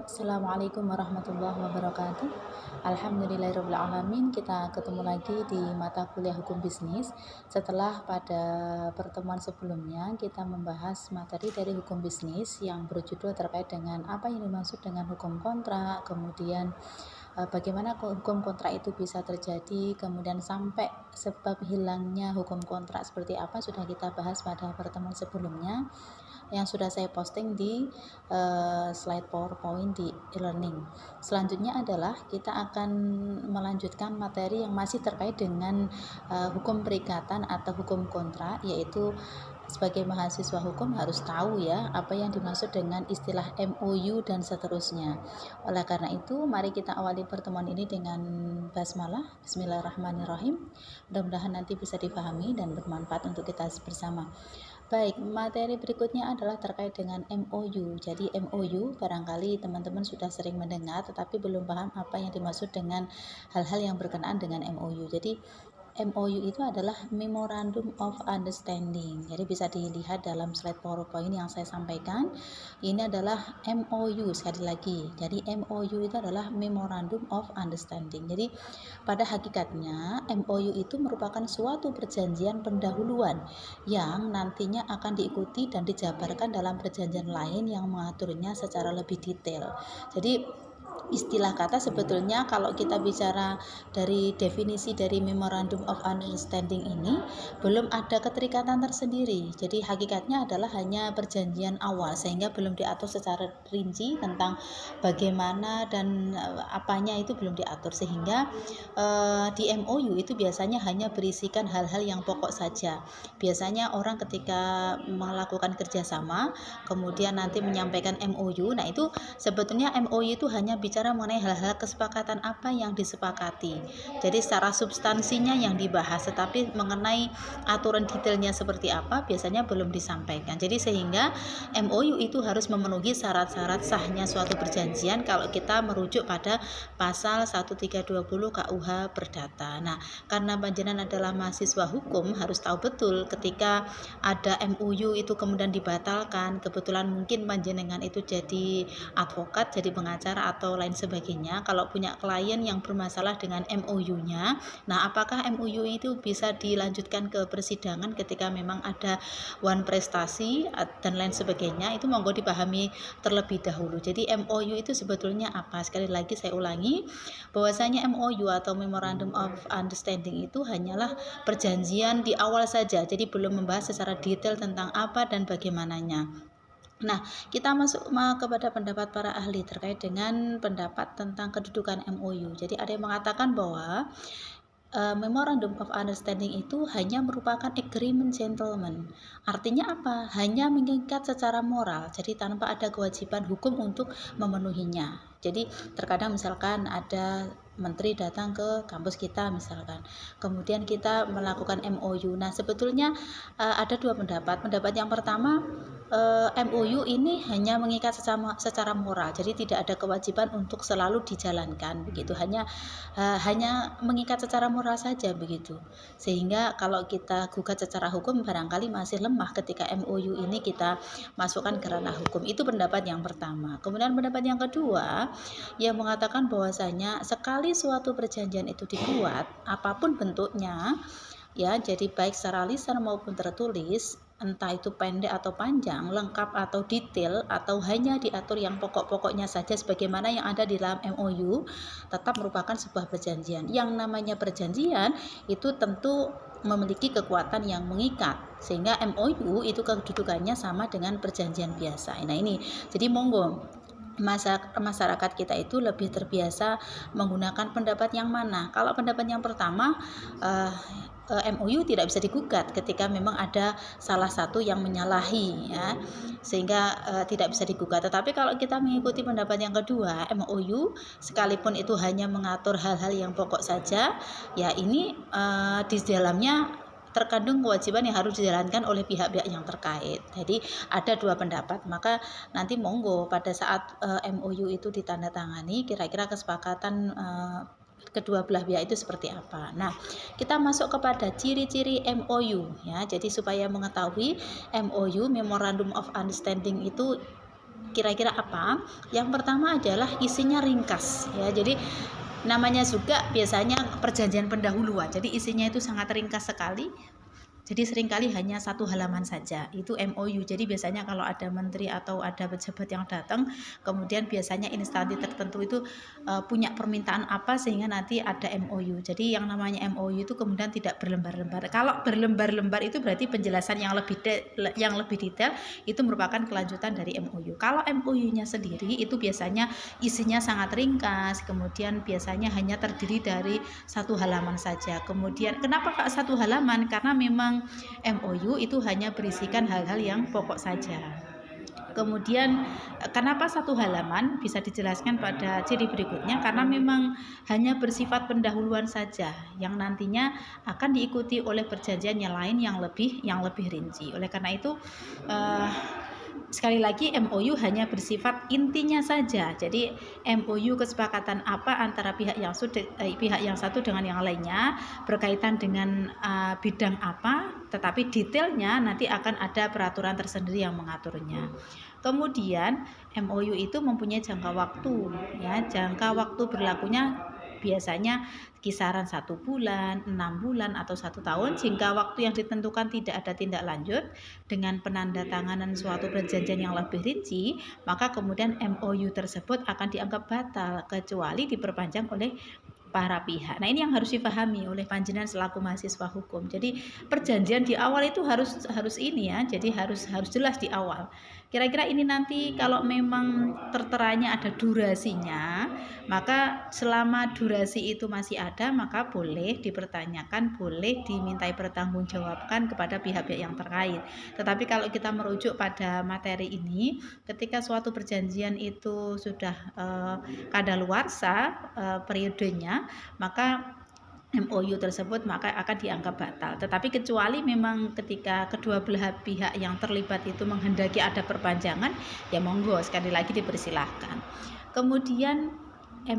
Assalamualaikum warahmatullahi wabarakatuh. Alhamdulillahirrahmanirrahim. Kita ketemu lagi di mata kuliah hukum bisnis. Setelah pada pertemuan sebelumnya kita membahas materi dari hukum bisnis yang berjudul terkait dengan apa yang dimaksud dengan hukum kontrak, kemudian bagaimana hukum kontrak itu bisa terjadi, kemudian sampai sebab hilangnya hukum kontrak seperti apa sudah kita bahas pada pertemuan sebelumnya yang sudah saya posting di slide PowerPoint di e-learning. Selanjutnya adalah kita akan melanjutkan materi yang masih terkait dengan hukum perikatan atau hukum kontrak, yaitu sebagai mahasiswa hukum harus tahu ya apa yang dimaksud dengan istilah MOU dan seterusnya. Oleh karena itu, mari kita awali pertemuan ini dengan basmalah. Bismillahirrahmanirrahim. Mudah-mudahan nanti bisa dipahami dan bermanfaat untuk kita bersama. Baik, materi berikutnya adalah terkait dengan MOU. Jadi MOU barangkali teman-teman sudah sering mendengar tetapi belum paham apa yang dimaksud dengan hal-hal yang berkenaan dengan MOU. Jadi MOU itu adalah Memorandum of Understanding. Jadi bisa dilihat dalam slide PowerPoint yang saya sampaikan. Ini adalah MOU sekali lagi. Jadi MOU itu adalah Memorandum of Understanding. Jadi pada hakikatnya MOU itu merupakan suatu perjanjian pendahuluan yang nantinya akan diikuti dan dijabarkan dalam perjanjian lain yang mengaturnya secara lebih detail. Jadi istilah kata sebetulnya kalau kita bicara dari definisi dari Memorandum of Understanding ini belum ada keterikatan tersendiri. Jadi hakikatnya adalah hanya perjanjian awal sehingga belum diatur secara rinci tentang bagaimana dan apanya itu belum diatur, sehingga di MOU itu biasanya hanya berisikan hal-hal yang pokok saja. Biasanya orang ketika melakukan kerjasama kemudian nanti menyampaikan MOU, nah itu sebetulnya MOU itu hanya bicara mengenai hal-hal kesepakatan apa yang disepakati. Jadi secara substansinya yang dibahas, tetapi mengenai aturan detailnya seperti apa biasanya belum disampaikan. Jadi sehingga MOU itu harus memenuhi syarat-syarat sahnya suatu perjanjian kalau kita merujuk pada pasal 1320 KUH Perdata. Nah, karena panjenengan adalah mahasiswa hukum harus tahu betul ketika ada MOU itu kemudian dibatalkan, kebetulan mungkin panjenengan itu jadi advokat, jadi pengacara atau lain sebagainya, kalau punya klien yang bermasalah dengan MOU-nya, nah apakah MOU itu bisa dilanjutkan ke persidangan ketika memang ada one prestasi dan lain sebagainya, itu monggo dipahami terlebih dahulu. Jadi MOU itu sebetulnya apa? Sekali lagi saya ulangi bahwasanya MOU atau Memorandum of Understanding itu hanyalah perjanjian di awal saja, jadi belum membahas secara detail tentang apa dan bagaimananya. Nah, kita masuk kepada pendapat para ahli terkait dengan pendapat tentang kedudukan MOU. Jadi ada yang mengatakan bahwa Memorandum of Understanding itu hanya merupakan agreement gentleman. Artinya apa? Hanya mengikat secara moral, jadi tanpa ada kewajiban hukum untuk memenuhinya. Jadi terkadang misalkan ada menteri datang ke kampus kita misalkan, kemudian kita melakukan MOU. Nah sebetulnya ada dua pendapat. Pendapat yang pertama, MOU ini hanya mengikat secara moral, jadi tidak ada kewajiban untuk selalu dijalankan begitu, hanya mengikat secara moral saja begitu, sehingga kalau kita gugat secara hukum barangkali masih lemah ketika MOU ini kita masukkan ke ranah hukum. Itu pendapat yang pertama. Kemudian pendapat yang kedua yang mengatakan bahwasanya sekali suatu perjanjian itu dibuat apapun bentuknya ya, jadi baik secara lisan maupun tertulis, entah itu pendek atau panjang, lengkap atau detail, atau hanya diatur yang pokok-pokoknya saja sebagaimana yang ada di dalam MOU, tetap merupakan sebuah perjanjian. Yang namanya perjanjian itu tentu memiliki kekuatan yang mengikat, sehingga MOU itu kedudukannya sama dengan perjanjian biasa. Nah ini, jadi monggo masyarakat kita itu lebih terbiasa menggunakan pendapat yang mana. Kalau pendapat yang pertama, MOU tidak bisa digugat ketika memang ada salah satu yang menyalahi ya, sehingga tidak bisa digugat. Tetapi kalau kita mengikuti pendapat yang kedua, MOU sekalipun itu hanya mengatur hal-hal yang pokok saja ya, ini di dalamnya terkandung kewajiban yang harus dijalankan oleh pihak-pihak yang terkait. Jadi ada dua pendapat, maka nanti monggo pada saat MOU itu ditandatangani, kira-kira kesepakatan kedua belah pihak itu seperti apa. Nah, kita masuk kepada ciri-ciri MOU ya. Jadi supaya mengetahui MOU Memorandum of Understanding itu Kira-kira apa? Yang pertama adalah isinya ringkas ya. Jadi namanya juga biasanya perjanjian pendahuluan. Jadi isinya itu sangat ringkas sekali. Jadi seringkali hanya satu halaman saja, itu MOU. Jadi biasanya kalau ada menteri atau ada pejabat yang datang, kemudian biasanya instansi tertentu itu punya permintaan apa sehingga nanti ada MOU. Jadi yang namanya MOU itu kemudian tidak berlembar-lembar. Kalau berlembar-lembar itu berarti penjelasan yang lebih detail itu merupakan kelanjutan dari MOU. Kalau MOU-nya sendiri itu biasanya isinya sangat ringkas, kemudian biasanya hanya terdiri dari satu halaman saja. Kemudian kenapa Kak satu halaman? Karena memang MOU itu hanya berisikan hal-hal yang pokok saja. Kemudian kenapa satu halaman? Bisa dijelaskan pada ciri berikutnya, karena memang hanya bersifat pendahuluan saja yang nantinya akan diikuti oleh perjanjian yang lain yang lebih rinci. Oleh karena itu sekali lagi MOU hanya bersifat intinya saja. Jadi MOU kesepakatan apa antara pihak yang satu dengan yang lainnya berkaitan dengan bidang apa, tetapi detailnya nanti akan ada peraturan tersendiri yang mengaturnya. Kemudian MOU itu mempunyai jangka waktu ya. Jangka waktu berlakunya biasanya kisaran 1 bulan, 6 bulan atau 1 tahun. Jika waktu yang ditentukan tidak ada tindak lanjut dengan penandatanganan suatu perjanjian yang lebih rinci, maka kemudian MOU tersebut akan dianggap batal kecuali diperpanjang oleh para pihak. Nah, ini yang harus dipahami oleh panjenengan selaku mahasiswa hukum. Jadi perjanjian di awal itu harus ini ya. Jadi harus jelas di awal. Kira-kira ini nanti kalau memang terteranya ada durasinya, maka selama durasi itu masih ada, maka boleh dipertanyakan, boleh dimintai pertanggungjawabkan kepada pihak-pihak yang terkait. Tetapi kalau kita merujuk pada materi ini, ketika suatu perjanjian itu sudah kadaluarsa periodenya, maka MOU tersebut maka akan dianggap batal. Tetapi kecuali memang ketika kedua belah pihak yang terlibat itu menghendaki ada perpanjangan, ya monggo, sekali lagi dipersilahkan. Kemudian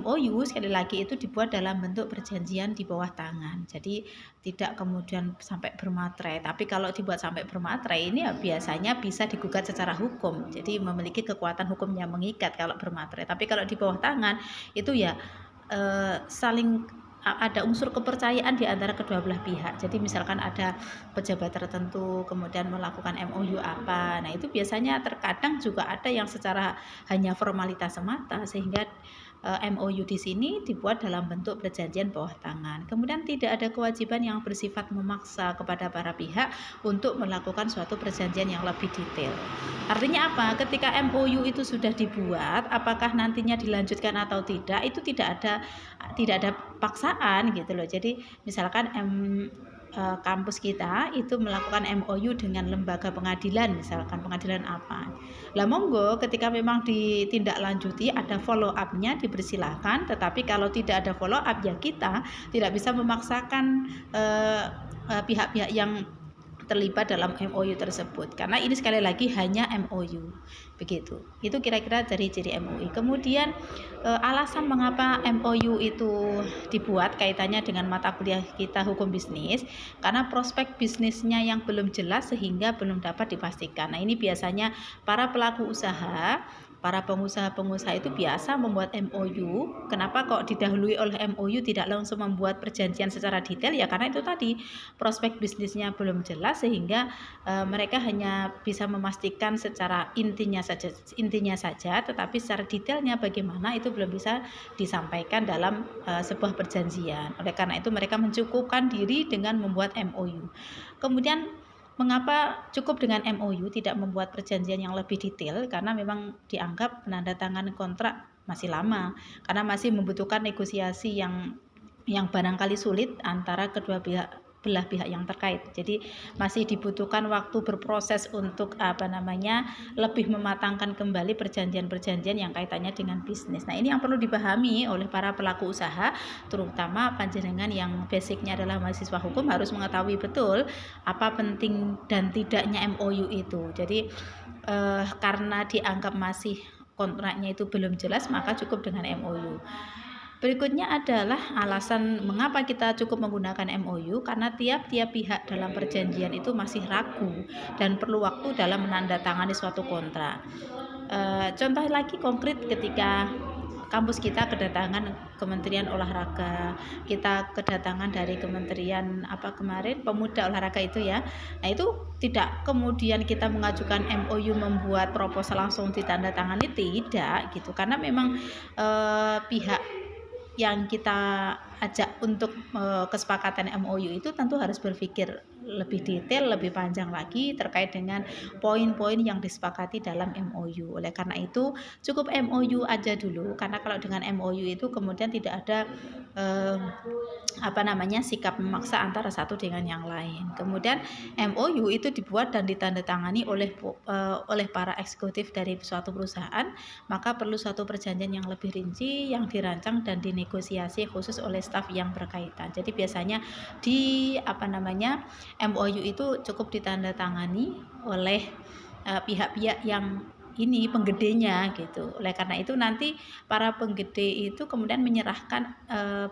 MOU sekali lagi itu dibuat dalam bentuk perjanjian di bawah tangan. Jadi tidak kemudian sampai bermaterai. Tapi kalau dibuat sampai bermaterai ini ya biasanya bisa digugat secara hukum. Jadi memiliki kekuatan hukum yang mengikat kalau bermaterai. Tapi kalau di bawah tangan itu ya saling ada unsur kepercayaan di antara kedua belah pihak. Jadi misalkan ada pejabat tertentu kemudian melakukan MOU apa, nah itu biasanya terkadang juga ada yang secara hanya formalitas semata, sehingga MOU di sini dibuat dalam bentuk perjanjian bawah tangan. Kemudian tidak ada kewajiban yang bersifat memaksa kepada para pihak untuk melakukan suatu perjanjian yang lebih detail. Artinya apa? Ketika MOU itu sudah dibuat, apakah nantinya dilanjutkan atau tidak, itu tidak ada paksaan gitu loh. Jadi misalkan kampus kita itu melakukan MOU dengan lembaga pengadilan, misalkan pengadilan apa. Lah monggo ketika memang ditindaklanjuti ada follow up-nya dipersilahkan, tetapi kalau tidak ada follow up ya kita tidak bisa memaksakan pihak-pihak yang terlibat dalam MOU tersebut, karena ini sekali lagi hanya MOU. Begitu. Itu kira-kira dari ciri MOU. Kemudian alasan mengapa MOU itu dibuat kaitannya dengan mata kuliah kita hukum bisnis, karena prospek bisnisnya yang belum jelas sehingga belum dapat dipastikan. Nah, ini biasanya para pelaku usaha, para pengusaha-pengusaha itu biasa membuat MOU. Kenapa kok didahului oleh MOU tidak langsung membuat perjanjian secara detail? Ya karena itu tadi, prospek bisnisnya belum jelas sehingga mereka hanya bisa memastikan secara intinya saja, tetapi secara detailnya bagaimana itu belum bisa disampaikan dalam sebuah perjanjian. Oleh karena itu mereka mencukupkan diri dengan membuat MOU. Kemudian mengapa cukup dengan MOU tidak membuat perjanjian yang lebih detail? Karena memang dianggap penandatanganan kontrak masih lama, karena masih membutuhkan negosiasi yang barangkali sulit antara kedua belah pihak yang terkait. Jadi masih dibutuhkan waktu berproses untuk lebih mematangkan kembali perjanjian-perjanjian yang kaitannya dengan bisnis. Nah, ini yang perlu dipahami oleh para pelaku usaha, terutama panjenengan yang basicnya adalah mahasiswa hukum harus mengetahui betul apa penting dan tidaknya MOU itu. Jadi karena dianggap masih kontraknya itu belum jelas, maka cukup dengan MOU. Berikutnya adalah alasan mengapa kita cukup menggunakan MOU, karena tiap-tiap pihak dalam perjanjian itu masih ragu dan perlu waktu dalam menandatangani suatu kontrak. Contoh lagi konkret ketika kampus kita kedatangan Kementerian Olahraga, kita kedatangan dari Kementerian apa kemarin Pemuda Olahraga itu ya. Nah itu tidak kemudian kita mengajukan MOU membuat proposal langsung ditandatangani, tidak gitu, karena memang pihak yang kita ajak untuk kesepakatan MOU itu tentu harus berpikir lebih detail, lebih panjang lagi terkait dengan poin-poin yang disepakati dalam MOU. Oleh karena itu cukup MOU aja dulu, karena kalau dengan MOU itu kemudian tidak ada sikap memaksa antara satu dengan yang lain. Kemudian MOU itu dibuat dan ditandatangani oleh para eksekutif dari suatu perusahaan, maka perlu suatu perjanjian yang lebih rinci yang dirancang dan dinegosiasi khusus oleh staf yang berkaitan. Jadi biasanya di MOU itu cukup ditandatangani oleh pihak-pihak yang ini penggedenya gitu. Oleh karena itu nanti para penggede itu kemudian menyerahkan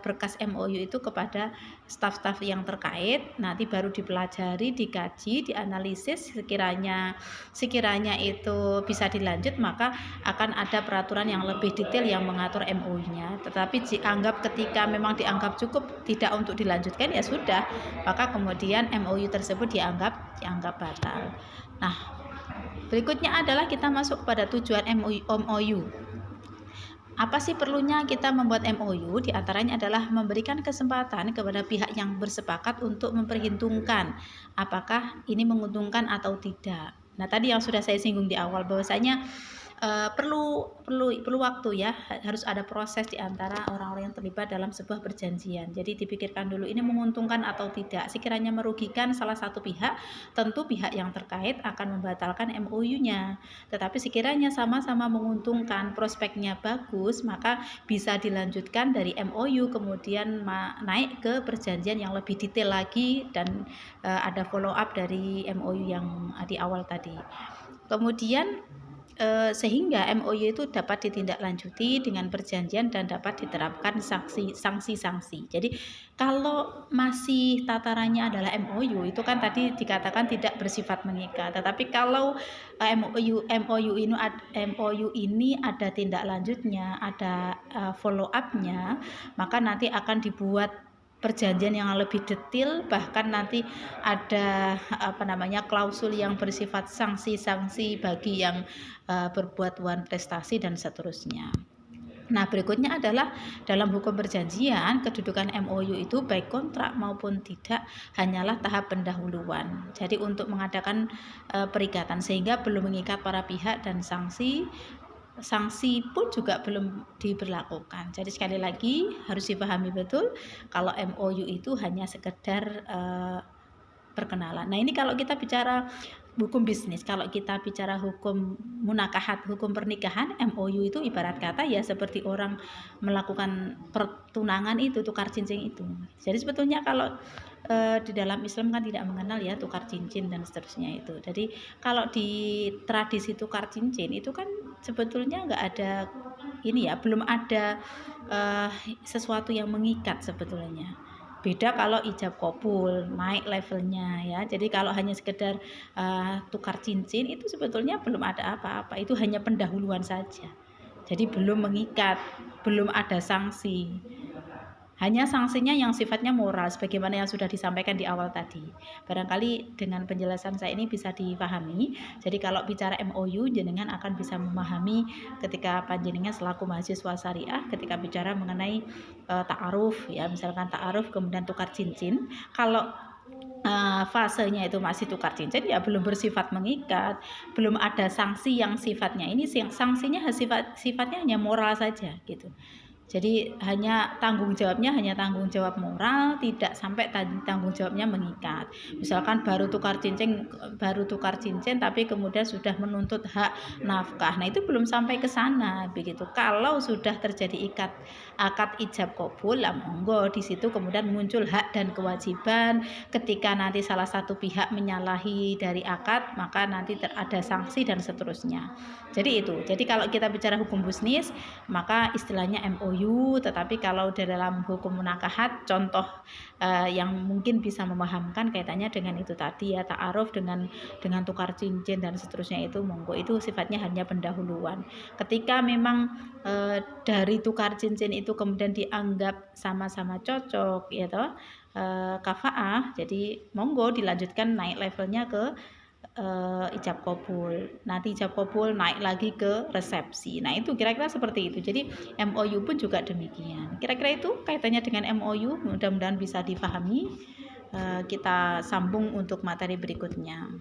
berkas MOU itu kepada staf-staf yang terkait, nanti baru dipelajari, dikaji, dianalisis, sekiranya itu bisa dilanjut, maka akan ada peraturan yang lebih detail yang mengatur MOU-nya. Tetapi ketika memang dianggap cukup tidak untuk dilanjutkan, ya sudah, maka kemudian MOU tersebut dianggap batal. Nah, berikutnya adalah kita masuk pada tujuan MOU. Apa sih perlunya kita membuat MOU? Di antaranya adalah memberikan kesempatan kepada pihak yang bersepakat untuk memperhitungkan apakah ini menguntungkan atau tidak. Nah, tadi yang sudah saya singgung di awal bahwasanya perlu waktu ya, harus ada proses di antara orang-orang yang terlibat dalam sebuah perjanjian. Jadi dipikirkan dulu ini menguntungkan atau tidak. Sekiranya merugikan salah satu pihak, tentu pihak yang terkait akan membatalkan MOU-nya. Tetapi sekiranya sama-sama menguntungkan, prospeknya bagus, maka bisa dilanjutkan dari MOU kemudian naik ke perjanjian yang lebih detail lagi dan ada follow up dari MOU yang di awal tadi. Kemudian sehingga MOU itu dapat ditindaklanjuti dengan perjanjian dan dapat diterapkan sanksi-sanksi. Jadi kalau masih tatarannya adalah MOU itu kan tadi dikatakan tidak bersifat mengikat. Tetapi kalau MOU ini ada tindak lanjutnya, ada follow up-nya, maka nanti akan dibuat perjanjian yang lebih detail, bahkan nanti ada klausul yang bersifat sanksi-sanksi bagi yang berbuat wan prestasi dan seterusnya. Nah, berikutnya adalah dalam hukum perjanjian, kedudukan MOU itu baik kontrak maupun tidak hanyalah tahap pendahuluan. Jadi untuk mengadakan perikatan sehingga belum mengikat para pihak dan sanksi pun juga belum diberlakukan. Jadi sekali lagi harus dipahami betul kalau MOU itu hanya sekedar perkenalan. Nah, ini kalau kita bicara hukum bisnis, kalau kita bicara hukum munakahat, hukum pernikahan, MOU itu ibarat kata ya seperti orang melakukan pertunangan itu, tukar cincin itu. Jadi sebetulnya kalau di dalam Islam kan tidak mengenal ya tukar cincin dan seterusnya itu. Jadi kalau di tradisi tukar cincin itu kan sebetulnya nggak ada ini ya, belum ada sesuatu yang mengikat sebetulnya. Beda kalau ijab kabul, naik levelnya ya. Jadi kalau hanya sekedar tukar cincin itu sebetulnya belum ada apa-apa, itu hanya pendahuluan saja. Jadi belum mengikat, belum ada sanksi. Hanya sanksinya yang sifatnya moral sebagaimana yang sudah disampaikan di awal tadi. Barangkali dengan penjelasan saya ini bisa dipahami. Jadi kalau bicara MOU jenengan akan bisa memahami ketika panjenengan selaku mahasiswa syariah ketika bicara mengenai ta'aruf ya, misalkan ta'aruf kemudian tukar cincin. Kalau fasenya itu masih tukar cincin ya belum bersifat mengikat, belum ada sanksi yang sifatnya ini, sanksinya sifatnya hanya moral saja gitu. Jadi tanggung jawab moral, tidak sampai tanggung jawabnya mengikat. Misalkan baru tukar cincin tapi kemudian sudah menuntut hak nafkah. Nah, itu belum sampai ke sana begitu. Kalau sudah terjadi akad ijab kabul, monggo di situ kemudian muncul hak dan kewajiban. Ketika nanti salah satu pihak menyalahi dari akad, maka nanti ada sanksi dan seterusnya. Jadi itu. Jadi kalau kita bicara hukum bisnis, maka istilahnya MOU MOU, tetapi kalau dalam hukum munakahat contoh yang mungkin bisa memahamkan kaitannya dengan itu tadi ya, ta'aruf dengan tukar cincin dan seterusnya, itu monggo, itu sifatnya hanya pendahuluan. Ketika memang dari tukar cincin itu kemudian dianggap sama-sama cocok ya toh, kafaah, jadi monggo dilanjutkan naik levelnya ke ijab kabul. Nanti ijab kabul naik lagi ke resepsi. Nah, itu kira-kira seperti itu. Jadi MOU pun juga demikian. Kira-kira itu kaitannya dengan MOU, mudah-mudahan bisa difahami. Kita sambung untuk materi berikutnya.